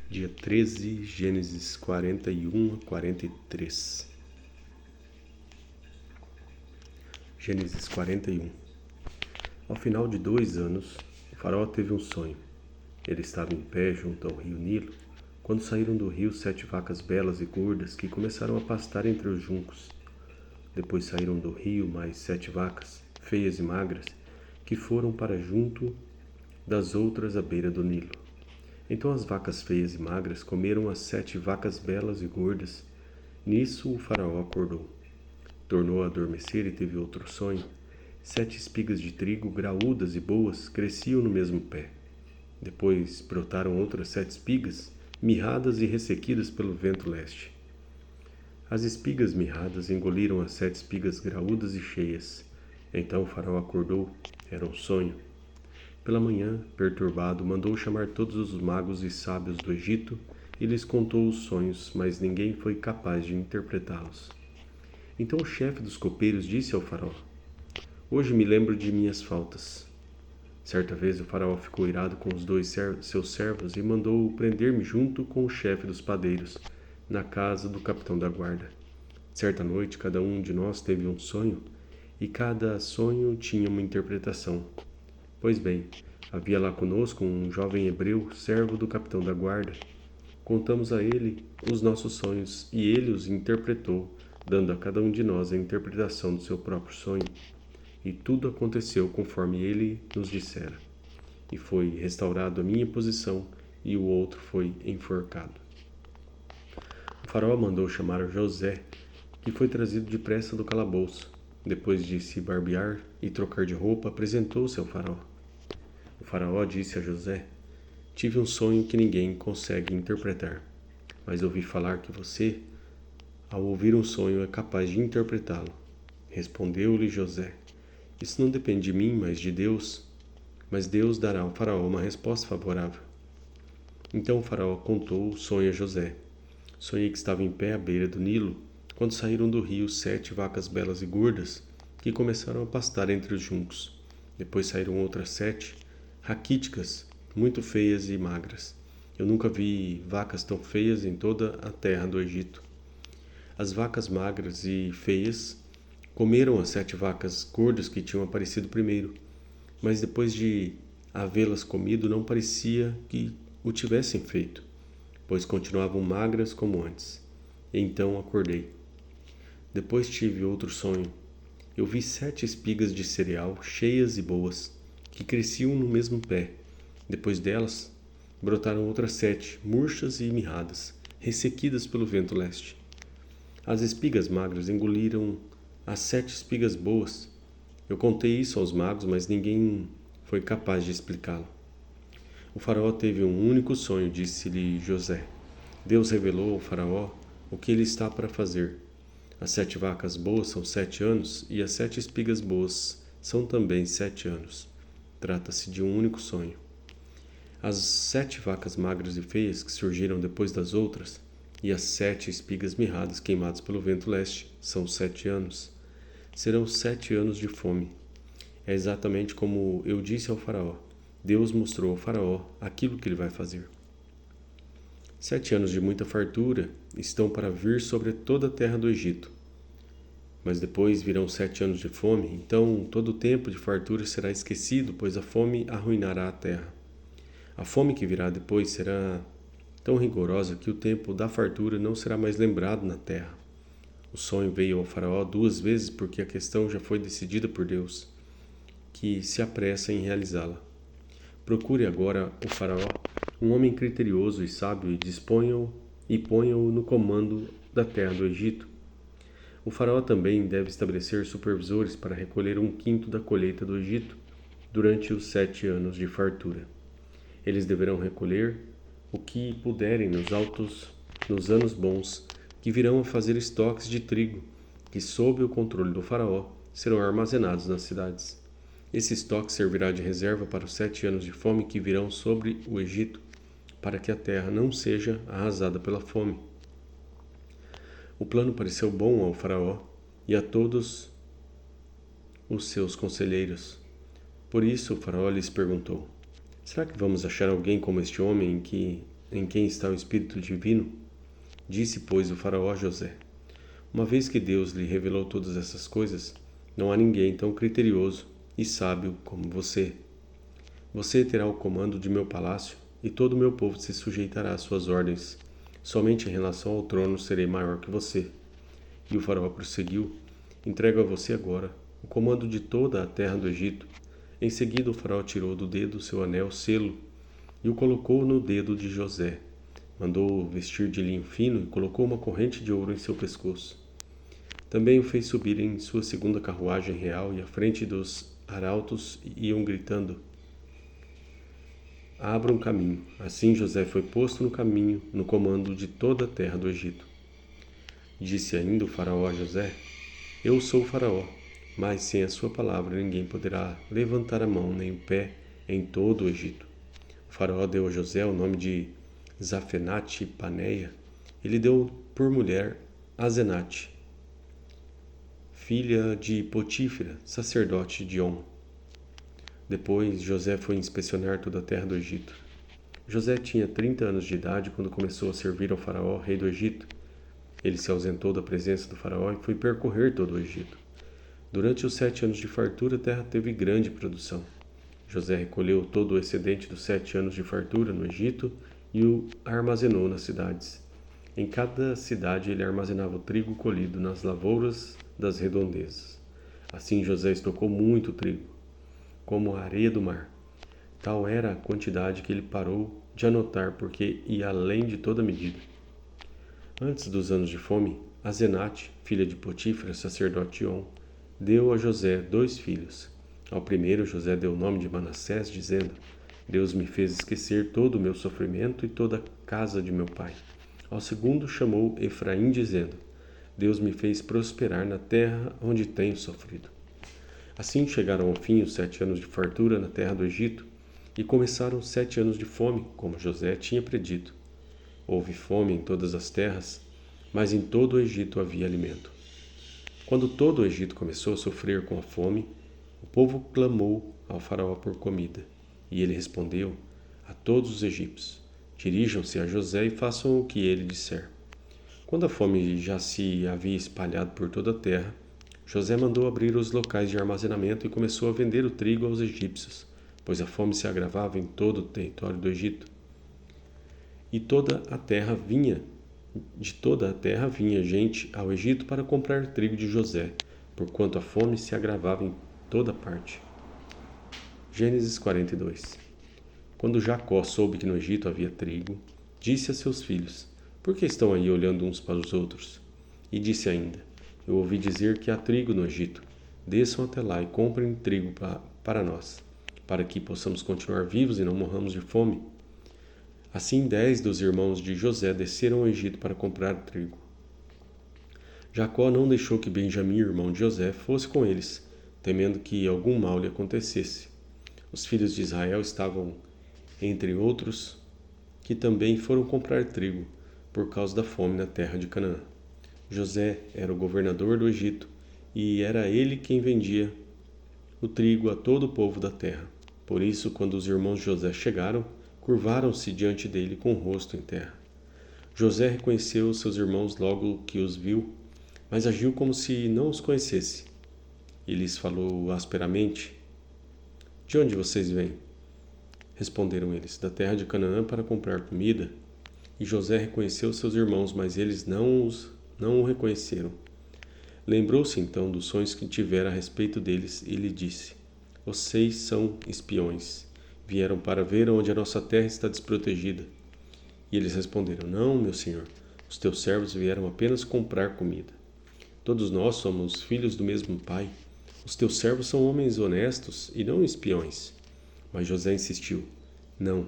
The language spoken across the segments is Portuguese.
Dia 13, Gênesis 41 a 43. Gênesis 41. Ao final de 2 anos, o faraó teve um sonho. Ele estava em pé junto ao rio Nilo, quando saíram do rio 7 vacas belas e gordas que começaram a pastar entre os juncos. Depois saíram do rio mais 7 vacas, feias e magras, que foram para junto das outras à beira do Nilo. Então as vacas feias e magras comeram as 7 vacas belas e gordas. Nisso o faraó acordou. Tornou a adormecer e teve outro sonho. 7 espigas de trigo, graúdas e boas, cresciam no mesmo pé. Depois brotaram outras 7 espigas, mirradas e ressequidas pelo vento leste. As espigas mirradas engoliram as 7 espigas graúdas e cheias. Então o faraó acordou. Era um sonho. Pela manhã, perturbado, mandou chamar todos os magos e sábios do Egito e lhes contou os sonhos, mas ninguém foi capaz de interpretá-los. Então o chefe dos copeiros disse ao faraó: Hoje me lembro de minhas faltas. Certa vez o faraó ficou irado com os 2 seus servos e mandou prender-me junto com o chefe dos padeiros, na casa do capitão da guarda. Certa noite, cada um de nós teve um sonho, e cada sonho tinha uma interpretação. Pois bem, havia lá conosco um jovem hebreu, servo do capitão da guarda. Contamos a ele os nossos sonhos, e ele os interpretou, dando a cada um de nós a interpretação do seu próprio sonho. E tudo aconteceu conforme ele nos dissera. E foi restaurado a minha posição, e o outro foi enforcado. O faraó mandou chamar José, que foi trazido depressa do calabouço. Depois de se barbear e trocar de roupa, apresentou-se ao faraó. O faraó disse a José: Tive um sonho que ninguém consegue interpretar, mas ouvi falar que você, ao ouvir um sonho, é capaz de interpretá-lo. Respondeu-lhe José: Isso não depende de mim, mas de Deus. Mas Deus dará ao faraó uma resposta favorável. Então o faraó contou o sonho a José. Sonhei que estava em pé à beira do Nilo, quando saíram do rio 7 vacas belas e gordas, que começaram a pastar entre os juncos. Depois saíram outras 7, raquíticas, muito feias e magras. Eu nunca vi vacas tão feias em toda a terra do Egito. As vacas magras e feias comeram as 7 vacas gordas que tinham aparecido primeiro, mas depois de havê-las comido não parecia que o tivessem feito, pois continuavam magras como antes. Então acordei. Depois tive outro sonho. Eu vi 7 espigas de cereal cheias e boas, que cresciam no mesmo pé. Depois delas, brotaram outras 7, murchas e mirradas, ressequidas pelo vento leste. As espigas magras engoliram as 7 espigas boas. Eu contei isso aos magos, mas ninguém foi capaz de explicá-lo. O faraó teve um único sonho, disse-lhe José. Deus revelou ao faraó o que ele está para fazer. As 7 vacas boas são 7 anos, e as 7 espigas boas são também 7 anos. Trata-se de um único sonho. As 7 vacas magras e feias que surgiram depois das outras, e as 7 espigas mirradas queimadas pelo vento leste, são 7 anos. Serão 7 anos de fome. É exatamente como eu disse ao faraó. Deus mostrou ao faraó aquilo que ele vai fazer. 7 anos de muita fartura estão para vir sobre toda a terra do Egito. Mas depois virão 7 anos de fome, então todo o tempo de fartura será esquecido, pois a fome arruinará a terra. A fome que virá depois será tão rigorosa que o tempo da fartura não será mais lembrado na terra. O sonho veio ao faraó 2 vezes porque a questão já foi decidida por Deus, que se apressa em realizá-la. Procure agora o faraó, um homem criterioso e sábio, e ponha-o no comando da terra do Egito. O faraó também deve estabelecer supervisores para recolher 1/5 da colheita do Egito durante os 7 anos de fartura. Eles deverão recolher o que puderem nos anos bons, que virão a fazer estoques de trigo, que sob o controle do faraó serão armazenados nas cidades. Esse estoque servirá de reserva para os 7 anos de fome que virão sobre o Egito, para que a terra não seja arrasada pela fome. O plano pareceu bom ao faraó e a todos os seus conselheiros. Por isso o faraó lhes perguntou: Será que vamos achar alguém como este homem que em quem está o Espírito Divino? Disse, pois, o faraó a José: Uma vez que Deus lhe revelou todas essas coisas, não há ninguém tão criterioso e sábio como você. Você terá o comando de meu palácio e todo o meu povo se sujeitará às suas ordens. Somente em relação ao trono serei maior que você. E o faraó prosseguiu: Entrego a você agora o comando de toda a terra do Egito. Em seguida, o faraó tirou do dedo seu anel selo e o colocou no dedo de José. Mandou-o vestir de linho fino e colocou uma corrente de ouro em seu pescoço. Também o fez subir em sua segunda carruagem real e à frente dos arautos iam gritando: Abra um caminho. Assim José foi posto no caminho, no comando de toda a terra do Egito. Disse ainda o faraó a José: Eu sou o faraó, mas sem a sua palavra ninguém poderá levantar a mão nem o pé em todo o Egito. O faraó deu a José o nome de Zafenate Paneia. Ele deu por mulher Azenate, filha de Potífera, sacerdote de On. Depois José foi inspecionar toda a terra do Egito. José tinha 30 anos de idade quando começou a servir ao faraó, rei do Egito. Ele se ausentou da presença do faraó e foi percorrer todo o Egito. Durante os 7 anos de fartura, a terra teve grande produção. José recolheu todo o excedente dos 7 anos de fartura no Egito e o armazenou nas cidades. Em cada cidade ele armazenava o trigo colhido nas lavouras das redondezas. Assim José estocou muito trigo, como a areia do mar. Tal era a quantidade que ele parou de anotar, porque ia além de toda medida. Antes dos anos de fome, Azenate, filha de Potífera, sacerdote de On, deu a José 2 filhos. Ao primeiro, José deu o nome de Manassés, dizendo: Deus me fez esquecer todo o meu sofrimento e toda a casa de meu pai. Ao segundo, chamou Efraim, dizendo: Deus me fez prosperar na terra onde tenho sofrido. Assim chegaram ao fim os 7 anos de fartura na terra do Egito, e começaram os 7 anos de fome, como José tinha predito. Houve fome em todas as terras, mas em todo o Egito havia alimento. Quando todo o Egito começou a sofrer com a fome, o povo clamou ao faraó por comida, e ele respondeu a todos os egípcios: Dirijam-se a José e façam o que ele disser. Quando a fome já se havia espalhado por toda a terra, José mandou abrir os locais de armazenamento e começou a vender o trigo aos egípcios, pois a fome se agravava em todo o território do Egito. E de toda a terra vinha gente ao Egito para comprar trigo de José, porquanto a fome se agravava em toda parte. Gênesis 42. Quando Jacó soube que no Egito havia trigo, disse a seus filhos: Por que estão aí olhando uns para os outros? E disse ainda: Eu ouvi dizer que há trigo no Egito. Desçam até lá e comprem trigo para nós, para que possamos continuar vivos e não morramos de fome. Assim 10 dos irmãos de José desceram ao Egito para comprar trigo. Jacó não deixou que Benjamim, irmão de José, fosse com eles, temendo que algum mal lhe acontecesse. Os filhos de Israel estavam entre outros que também foram comprar trigo, por causa da fome na terra de Canaã. José era o governador do Egito, e era ele quem vendia o trigo a todo o povo da terra. Por isso, quando os irmãos de José chegaram, curvaram-se diante dele com o rosto em terra. José reconheceu seus irmãos logo que os viu, mas agiu como se não os conhecesse. E lhes falou asperamente: De onde vocês vêm? Responderam eles: Da terra de Canaã, para comprar comida. E José reconheceu seus irmãos, mas eles não o reconheceram. Lembrou-se então dos sonhos que tivera a respeito deles e lhe disse: Vocês são espiões. Vieram para ver onde a nossa terra está desprotegida. E eles responderam: Não, meu senhor, os teus servos vieram apenas comprar comida. Todos nós somos filhos do mesmo pai. Os teus servos são homens honestos e não espiões. Mas José insistiu: Não,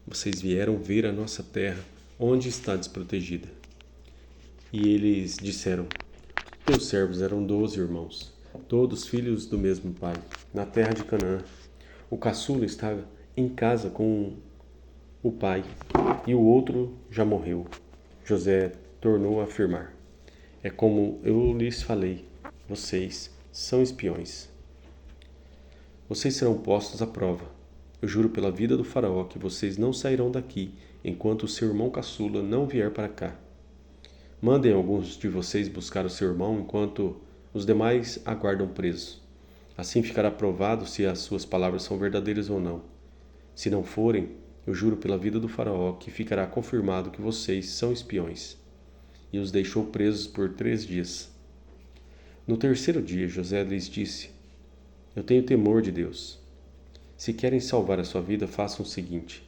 vocês vieram ver a nossa terra, onde está desprotegida. E eles disseram: Teus servos eram 12 irmãos, todos filhos do mesmo pai, na terra de Canaã. O caçula está em casa com o pai, e o outro já morreu. José tornou a afirmar: É como eu lhes falei, vocês são espiões. Vocês serão postos à prova. Eu juro pela vida do faraó que vocês não sairão daqui enquanto o seu irmão caçula não vier para cá. Mandem alguns de vocês buscar o seu irmão enquanto os demais aguardam presos. Assim ficará provado se as suas palavras são verdadeiras ou não. Se não forem, eu juro pela vida do faraó que ficará confirmado que vocês são espiões. E os deixou presos por 3 dias. No terceiro dia, José lhes disse: Eu tenho temor de Deus. Se querem salvar a sua vida, façam o seguinte: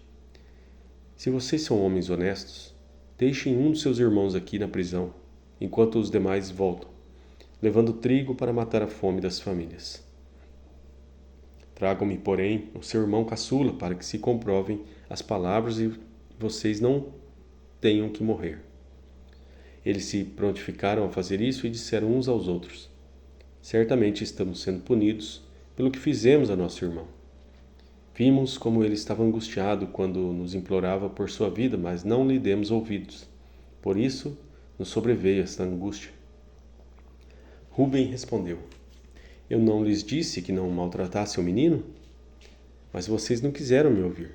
se vocês são homens honestos, deixem um dos seus irmãos aqui na prisão, enquanto os demais voltam, levando trigo para matar a fome das famílias. Tragam-me, porém, o seu irmão caçula, para que se comprovem as palavras e vocês não tenham que morrer. Eles se prontificaram a fazer isso e disseram uns aos outros: Certamente estamos sendo punidos pelo que fizemos a nosso irmão. Vimos como ele estava angustiado quando nos implorava por sua vida, mas não lhe demos ouvidos. Por isso nos sobreveio esta angústia. Rúben respondeu: Eu não lhes disse que não maltratassem o menino? Mas vocês não quiseram me ouvir.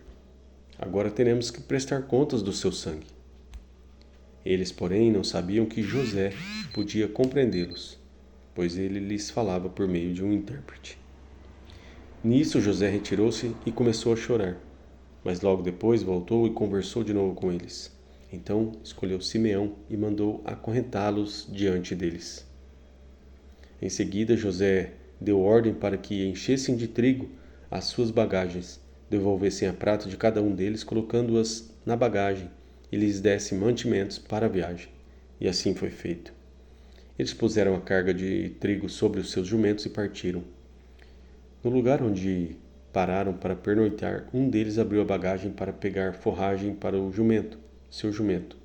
Agora teremos que prestar contas do seu sangue. Eles, porém, não sabiam que José podia compreendê-los, pois ele lhes falava por meio de um intérprete. Nisso José retirou-se e começou a chorar, mas logo depois voltou e conversou de novo com eles. Então escolheu Simeão e mandou acorrentá-los diante deles. Em seguida José deu ordem para que enchessem de trigo as suas bagagens, devolvessem a prata de cada um deles, colocando-as na bagagem, e lhes dessem mantimentos para a viagem. E assim foi feito. Eles puseram a carga de trigo sobre os seus jumentos e partiram. No lugar onde pararam para pernoitar, um deles abriu a bagagem para pegar forragem para o jumento, seu jumento,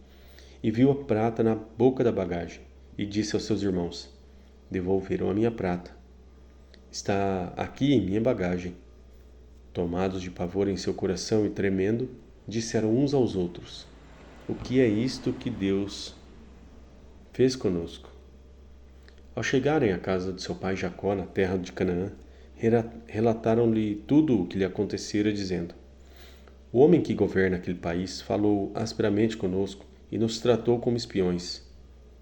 e viu a prata na boca da bagagem, e disse aos seus irmãos: Devolveram a minha prata. Está aqui em minha bagagem. Tomados de pavor em seu coração e tremendo, disseram uns aos outros: O que é isto que Deus fez conosco? Ao chegarem à casa de seu pai Jacó, na terra de Canaã, relataram-lhe tudo o que lhe acontecera, dizendo: O homem que governa aquele país falou asperamente conosco e nos tratou como espiões.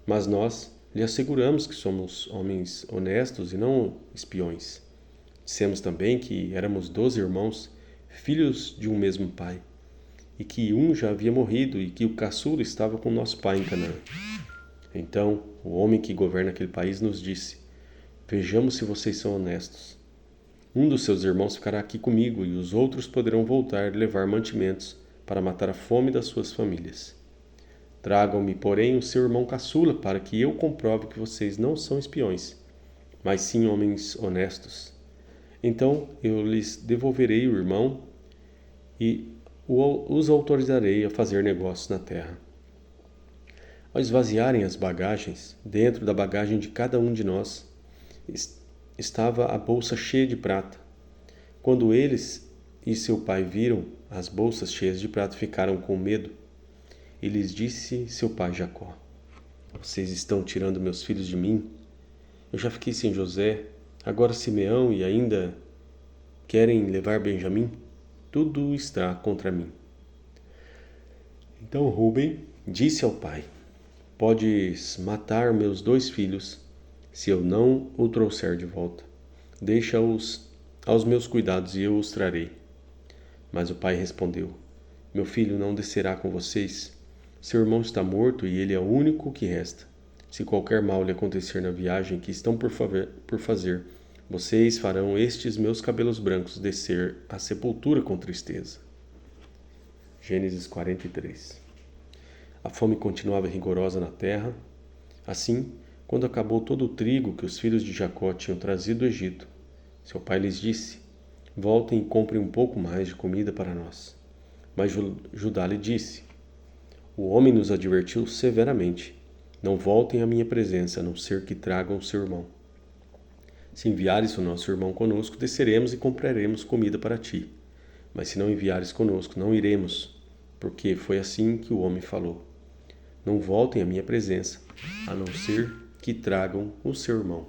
Mas nós lhe asseguramos que somos homens honestos e não espiões. Dissemos também que éramos 12 irmãos, filhos de um mesmo pai, e que um já havia morrido e que o caçula estava com nosso pai em Canaã. Então o homem que governa aquele país nos disse: Vejamos se vocês são honestos. Um dos seus irmãos ficará aqui comigo e os outros poderão voltar e levar mantimentos para matar a fome das suas famílias. Tragam-me, porém, o seu irmão caçula, para que eu comprove que vocês não são espiões, mas sim homens honestos. Então eu lhes devolverei o irmão e os autorizarei a fazer negócios na terra. Ao esvaziarem as bagagens, dentro da bagagem de cada um de nós estava a bolsa cheia de prata. Quando eles e seu pai viram as bolsas cheias de prata, ficaram com medo. E lhes disse seu pai Jacó: Vocês estão tirando meus filhos de mim? Eu já fiquei sem José, agora Simeão e ainda querem levar Benjamim? Tudo está contra mim. Então Rúben disse ao pai: Podes matar meus 2 filhos, se eu não o trouxer de volta. Deixa-os aos meus cuidados e eu os trarei. Mas o pai respondeu: Meu filho não descerá com vocês. Seu irmão está morto e ele é o único que resta. Se qualquer mal lhe acontecer na viagem que estão por fazer, vocês farão estes meus cabelos brancos descer à sepultura com tristeza. Gênesis 43. A fome continuava rigorosa na terra. Assim, quando acabou todo o trigo que os filhos de Jacó tinham trazido do Egito, seu pai lhes disse: Voltem e comprem um pouco mais de comida para nós. Mas Judá lhe disse: O homem nos advertiu severamente: Não voltem à minha presença, a não ser que tragam seu irmão. Se enviares o nosso irmão conosco, desceremos e compraremos comida para ti. Mas se não enviares conosco, não iremos, porque foi assim que o homem falou. Não voltem à minha presença, a não ser que tragam o seu irmão.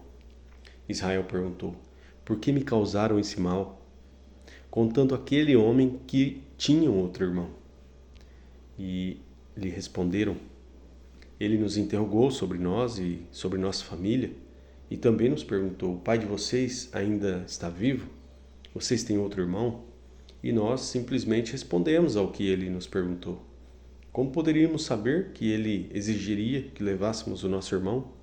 Israel perguntou: Por que me causaram esse mal? Contando aquele homem que tinha outro irmão. E lhe responderam: Ele nos interrogou sobre nós e sobre nossa família, e também nos perguntou: o pai de vocês ainda está vivo? Vocês têm outro irmão? E nós simplesmente respondemos ao que ele nos perguntou. Como poderíamos saber que ele exigiria que levássemos o nosso irmão?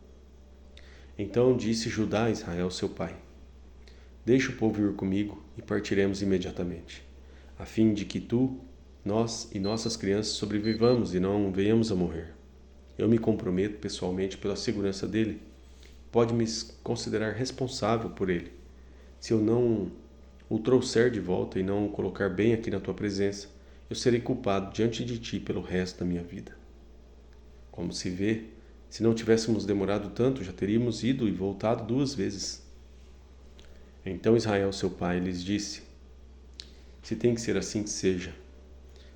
Então disse Judá a Israel, seu pai: Deixa o povo ir comigo e partiremos imediatamente, a fim de que tu, nós e nossas crianças sobrevivamos e não venhamos a morrer. Eu me comprometo pessoalmente pela segurança dele. Pode me considerar responsável por ele. Se eu não o trouxer de volta e não o colocar bem aqui na tua presença, eu serei culpado diante de ti pelo resto da minha vida. Como se vê, se não tivéssemos demorado tanto, já teríamos ido e voltado 2 vezes. Então Israel, seu pai, lhes disse: Se tem que ser assim, que seja.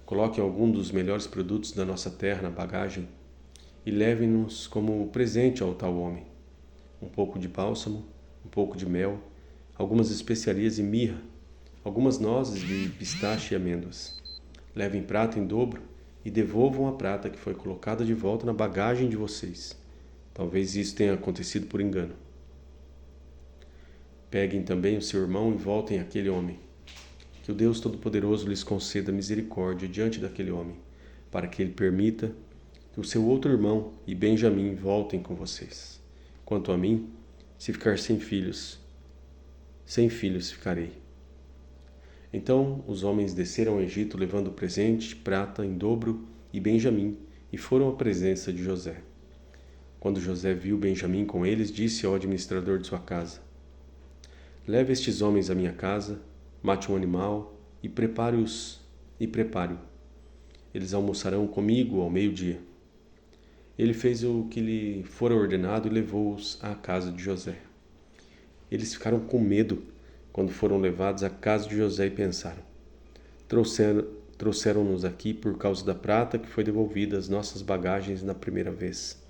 Coloquem algum dos melhores produtos da nossa terra na bagagem e levem-nos como presente ao tal homem. Um pouco de bálsamo, um pouco de mel, algumas especiarias e mirra, algumas nozes de pistache e amêndoas. Levem prata em dobro e devolvam a prata que foi colocada de volta na bagagem de vocês. Talvez isso tenha acontecido por engano. Peguem também o seu irmão e voltem àquele homem. Que o Deus Todo-Poderoso lhes conceda misericórdia diante daquele homem, para que ele permita que o seu outro irmão e Benjamim voltem com vocês. Quanto a mim, se ficar sem filhos ficarei. Então os homens desceram ao Egito levando presente, prata em dobro e Benjamim, e foram à presença de José. Quando José viu Benjamim com eles, disse ao administrador de sua casa: Leve estes homens à minha casa, mate um animal e prepare-o. Eles almoçarão comigo ao meio-dia. Ele fez o que lhe fora ordenado e levou-os à casa de José. Eles ficaram com medo quando foram levados à casa de José e pensaram: Trouxeram-nos aqui por causa da prata que foi devolvida às nossas bagagens na primeira vez.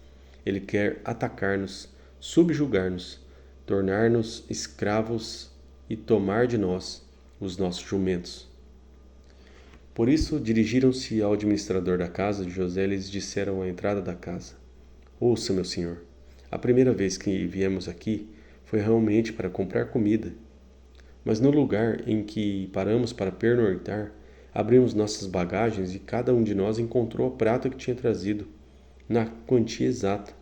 Ele quer atacar-nos, subjugar-nos, tornar-nos escravos e tomar de nós os nossos jumentos. Por isso dirigiram-se ao administrador da casa de José e lhes disseram à entrada da casa: Ouça, meu senhor, a primeira vez que viemos aqui foi realmente para comprar comida. Mas no lugar em que paramos para pernoitar, abrimos nossas bagagens e cada um de nós encontrou a prata que tinha trazido, na quantia exata.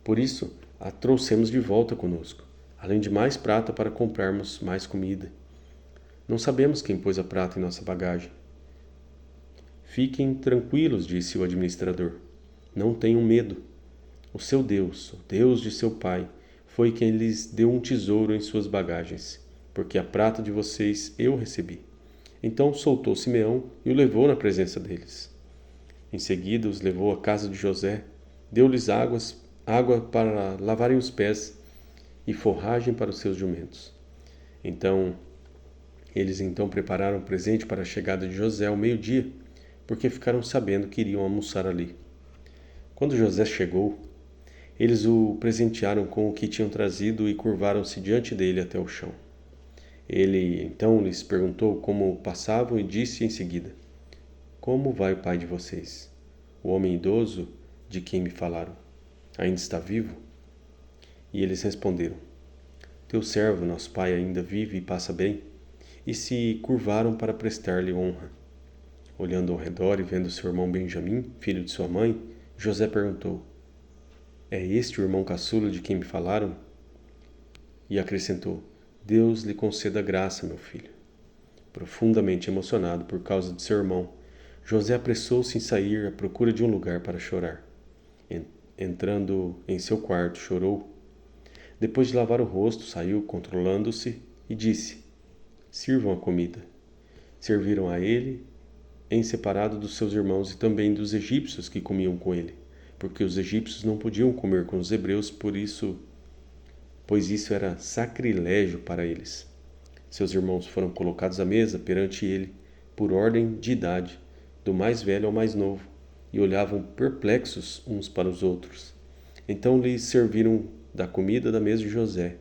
Por isso, a trouxemos de volta conosco, além de mais prata para comprarmos mais comida. Não sabemos quem pôs a prata em nossa bagagem. Fiquem tranquilos, disse o administrador. Não tenham medo. O seu Deus, o Deus de seu pai, foi quem lhes deu um tesouro em suas bagagens, porque a prata de vocês eu recebi. Então soltou Simeão e o levou na presença deles. Em seguida os levou à casa de José, deu-lhes água para lavarem os pés e forragem para os seus jumentos. Eles prepararam presente para a chegada de José ao meio-dia, porque ficaram sabendo que iriam almoçar ali. Quando José chegou, eles o presentearam com o que tinham trazido e curvaram-se diante dele até o chão. Ele então lhes perguntou como passavam e disse em seguida: Como vai o pai de vocês? O homem idoso de quem me falaram ainda está vivo? E eles responderam: Teu servo, nosso pai, ainda vive e passa bem. E se curvaram para prestar-lhe honra. Olhando ao redor e vendo seu irmão Benjamim, filho de sua mãe, José perguntou: É este o irmão caçula de quem me falaram? E acrescentou: Deus lhe conceda graça, meu filho. Profundamente emocionado por causa de seu irmão, José apressou-se em sair à procura de um lugar para chorar. Entrando em seu quarto, chorou. Depois de lavar o rosto, saiu controlando-se e disse: Sirvam a comida. Serviram a ele, em separado dos seus irmãos e também dos egípcios que comiam com ele, porque os egípcios não podiam comer com os hebreus, pois isso era sacrilégio para eles. Seus irmãos foram colocados à mesa perante ele, por ordem de idade, do mais velho ao mais novo, e olhavam perplexos uns para os outros. Então lhes serviram da comida da mesa de José,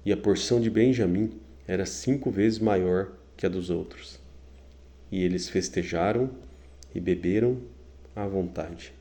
e a porção de Benjamim era 5 vezes maior que a dos outros. E eles festejaram e beberam à vontade.